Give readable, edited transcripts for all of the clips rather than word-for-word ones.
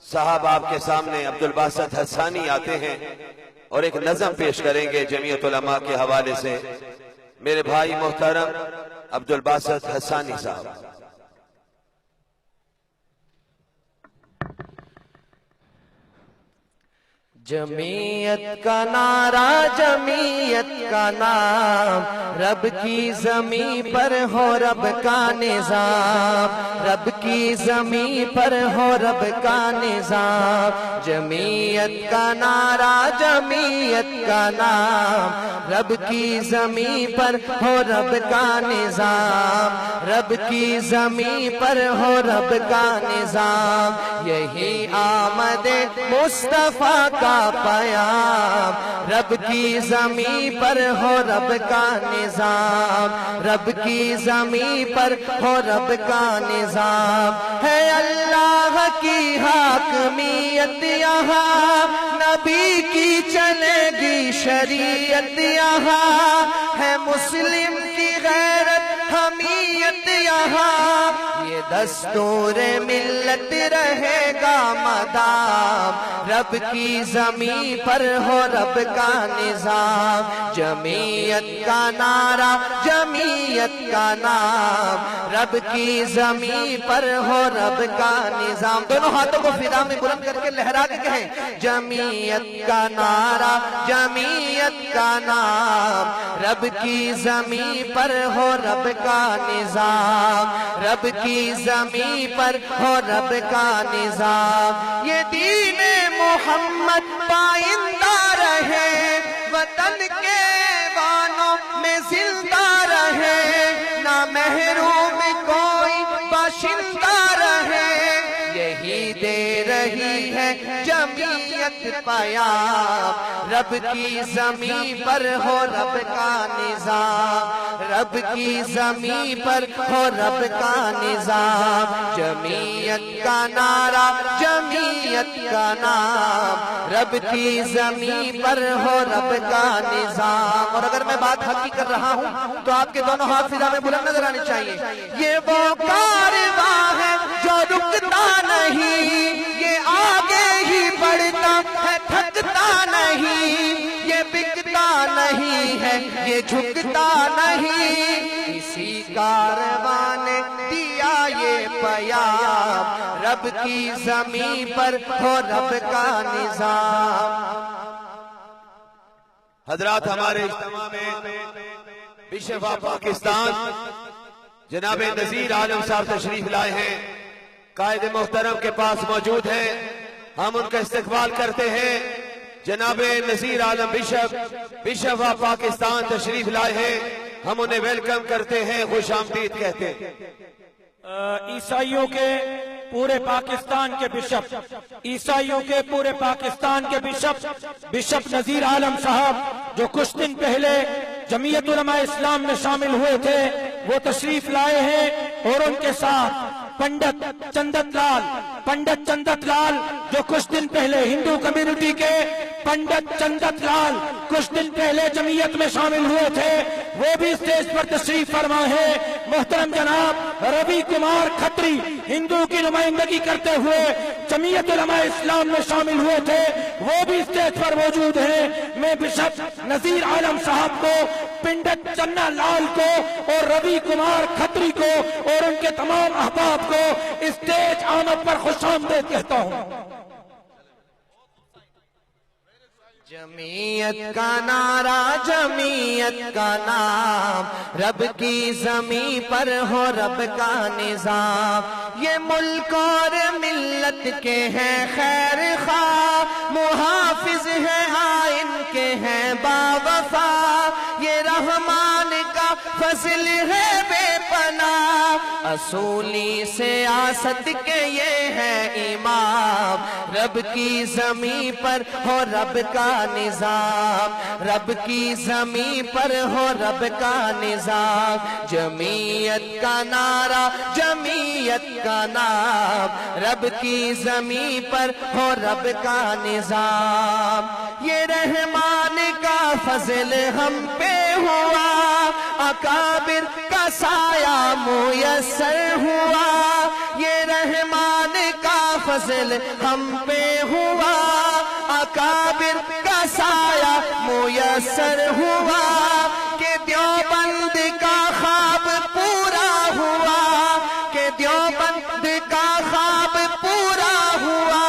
صاحب آپ کے سامنے عبدالباسط حسانی آتے ہیں اور ایک نظم پیش کریں گے جمعیت علماء کے حوالے سے. میرے بھائی محترم عبدالباسط حسانی صاحب. جمعیت کا نعرہ جمعیت کا نام، رب کی زمین پر ہو رب کا نظام، رب کی زمین پر ہو رب کا نظام. جمعیت کا نعرہ جمعیت کا نام، رب کی زمین پر ہو رب کا نظام، رب کی زمین پر ہو رب کا نظام. یہی آمد مصطفیٰ کا پیام، رب کی زمین پر ہو رب کا نظام، رب کی زمین پر ہو رب کا نظام. ہے اللہ کی حاکمیت یہاں، نبی کی چلے گی شریعت یہاں، ہے مسلم کی غیرت حمیت یہاں. یہ دستور ملت رہے گا مدام، رب کی زمین پر ہو رب کا نظام. جمعیت کا نعرہ جمعیت کا نام، رب کی زمین پر ہو رب کا نظام. دونوں ہاتھوں کو فضا میں بلند کر کے لہرا کے کہیں جمعیت کا نعرہ جمعیت کا نام، رب کی زمین پر ہو رب کا نظام، رب کی زمین پر ہو رب کا نظام. یہ دین محمد پائندہ رہے، وطن کے وانوں میں زندہ رہے، نہ محروم کوئی باشندہ رہے. یہی دے رہی ہے جمعیت پیام، رب کی زمین پر ہو رب کا نظام، رب کی زمین پر ہو رب کا نظام. جمعیت کا نعرہ جمعیت کا نام، رب کی زمین پر ہو رب کا نظام. اور اگر میں بات حق کی کر رہا ہوں تو آپ کے دونوں ہاتھ فضا میں بلند نظر آنے چاہیے. یہ وہ کارواں ہے جو رکتا نہیں، یہ آگے ہی بڑھتا ہے تھکتا نہیں، یہ بکتا نہیں ہے یہ جھکتا نہیں. اسی کارواں نے دیا یہ پیام، رب کی زمین پر ہو رب کا نظام. حضرات ہمارے اجتماع میں بشپ آف پاکستان جناب نذیر عالم صاحب تشریف لائے ہیں، قائد محترم کے پاس موجود ہیں. ہم ان کا استقبال کرتے ہیں. جناب نذیر عالم بشپ آف پاکستان تشریف لائے ہیں، ہم انہیں ویلکم کرتے ہیں، خوش آمدید کہتے ہیں. عیسائیوں کے پورے پاکستان کے بشپ، عیسائیوں کے پورے پاکستان کے بشپ نذیر عالم صاحب جو کچھ دن پہلے جمعیت علماء اسلام میں شامل ہوئے تھے، وہ تشریف لائے ہیں. اور ان کے ساتھ پنڈت چندت لال جو کچھ دن پہلے ہندو کمیونٹی کے پنڈت چندت لال کچھ دن پہلے جمعیت میں شامل ہوئے تھے، وہ بھی اسٹیج پر تشریف فرما ہے. محترم جناب روی کمار کھتری ہندو کی نمائندگی کرتے ہوئے جمعیت علماء اسلام میں شامل ہوئے تھے، وہ بھی اسٹیج پر موجود ہیں. میں بشپ نذیر عالم صاحب کو، پنڈت چنا لال کو اور روی کمار کھتری کو اور ان کے تمام احباب کو اسٹیج آمد پر خوش آمدید کہتا ہوں. جمعیت کا نعرہ جمعیت کا نام، رب کی زمین پر ہو رب کا نظام. یہ ملک اور ملت کے ہیں خیر خواہ، محافظ ہیں آئین کے ہیں باوفا. یہ رحمان کا فضل ہے بے پناہ، اصولی سیاست کے یہ ہے امام. رب کی زمین پر ہو رب کا نظام، رب کی زمین پر ہو رب کا نظام. جمعیت کا نعرہ جمعیت کا نام، رب کی زمین پر ہو رب کا نظام. یہ رحمان کا فضل ہم پہ ہوا، اکابر کا سایہ میسر ہوا. یہ رحمان کا فضل ہم پہ ہوا، اکابر کا سایہ میسر ہوا، کہ دیوبند کا خواب پورا ہوا، کہ دیوبند کا خواب پورا ہوا،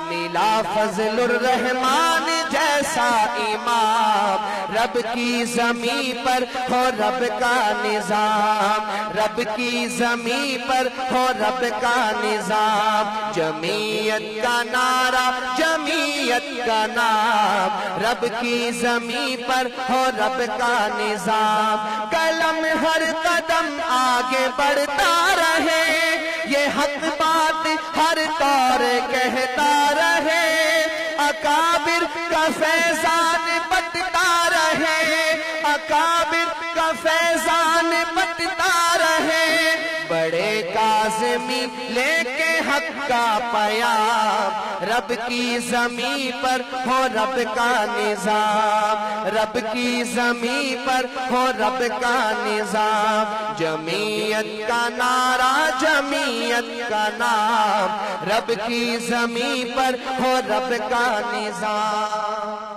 ملا فضل الرحمان جیسا امام، رب کی زمین پر ہو رب کا نظام، رب کی زمین پر ہو رب کا نظام، جمعیت کا نعرہ جمعیت کا نام، رب کی زمین پر ہو رب کا نظام، قلم ہر قدم آگے بڑھتا رہے، یہ حق بات ہر طور کہتا رہے، اکابر کا فیضان بٹتا رہے، اکابر کا فیضان بٹتا رہے، بڑے کاظمی لے کے حق کا پیام، رب کی زمین پر ہو رب کا نظام، رب کی زمین پر ہو رب کا نظام، جمعیت کا نعرہ جمعیت کا نام، رب کی زمین پر ہو رب کا نظام۔